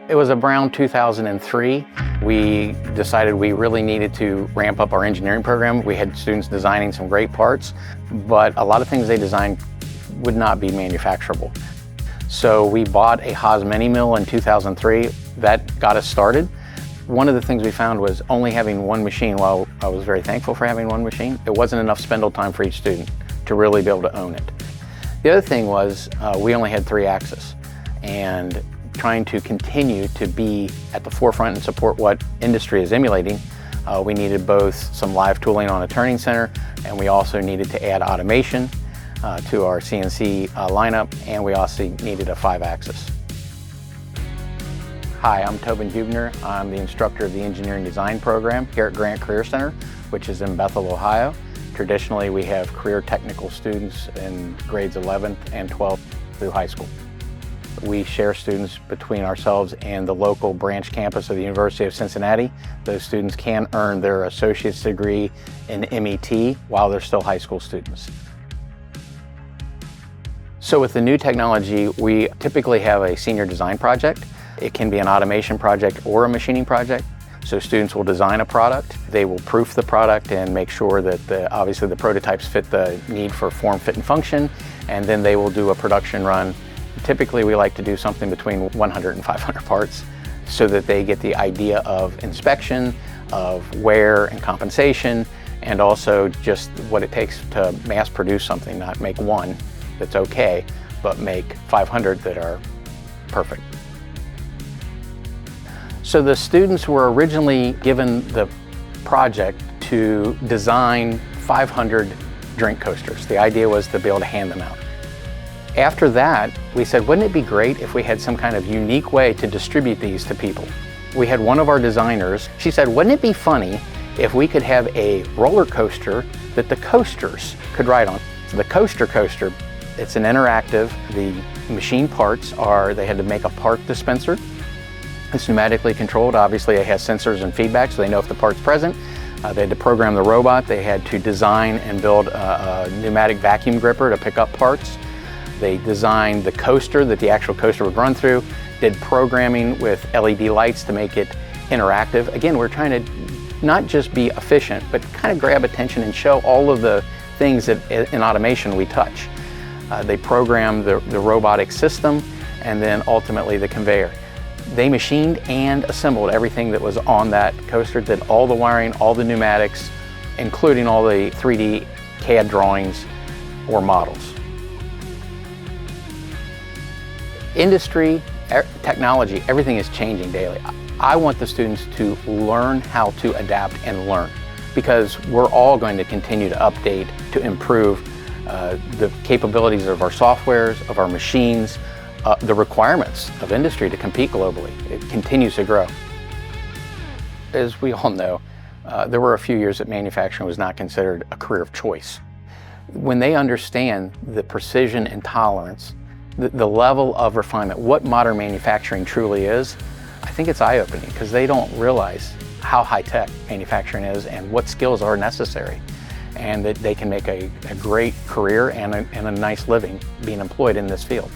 It was around 2003. We decided we really needed to ramp up our engineering program. We had students designing some great parts, but a lot of things they designed would not be manufacturable. So we bought a Haas mini mill in 2003. That got us started. One of the things we found was only having one machine. While I was very thankful for having one machine, it wasn't enough spindle time for each student to really be able to own it. The other thing was we only had 3 axes, and trying to continue to be at the forefront and support what industry is emulating, we needed both some live tooling on a turning center, and we also needed to add automation to our CNC lineup, and we also needed a 5-axis. Hi, I'm Tobin Hubner. I'm the instructor of the Engineering Design program here at Grant Career Center, which is in Bethel, Ohio. Traditionally, we have career technical students in grades 11th and 12th through high school. We share students between ourselves and the local branch campus of the University of Cincinnati. Those students can earn their associate's degree in MET while they're still high school students. So with the new technology, we typically have a senior design project. It can be an automation project or a machining project. So students will design a product, they will proof the product and make sure that obviously the prototypes fit the need for form, fit, and function, and then they will do a production run. Typically we like to do something between 100 and 500 parts so that they get the idea of inspection, of wear and compensation, and also just what it takes to mass produce something, not make one that's okay, but make 500 that are perfect. So the students were originally given the project to design 500 drink coasters. The idea was to be able to hand them out. After that, we said, wouldn't it be great if we had some kind of unique way to distribute these to people? We had one of our designers, she said, wouldn't it be funny if we could have a roller coaster that the coasters could ride on? So the coaster, it's an interactive. The machine parts are, they had to make a part dispenser. It's pneumatically controlled. Obviously it has sensors and feedback so they know if the part's present. They had to program the robot. They had to design and build a pneumatic vacuum gripper to pick up parts. They designed the coaster that the actual coaster would run through, did programming with LED lights to make it interactive. Again, we're trying to not just be efficient, but kind of grab attention and show all of the things that in automation we touch. They programmed the robotic system and then ultimately the conveyor. They machined and assembled everything that was on that coaster, did all the wiring, all the pneumatics, including all the 3D CAD drawings or models. Industry, technology, everything is changing daily. I want the students to learn how to adapt and learn, because we're all going to continue to update, to improve the capabilities of our softwares, of our machines, the requirements of industry to compete globally. It continues to grow. As we all know, there were a few years that manufacturing was not considered a career of choice. When they understand the precision and tolerance, the level of refinement, what modern manufacturing truly is, I think it's eye-opening, because they don't realize how high-tech manufacturing is and what skills are necessary, and that they can make a great career and a nice living being employed in this field.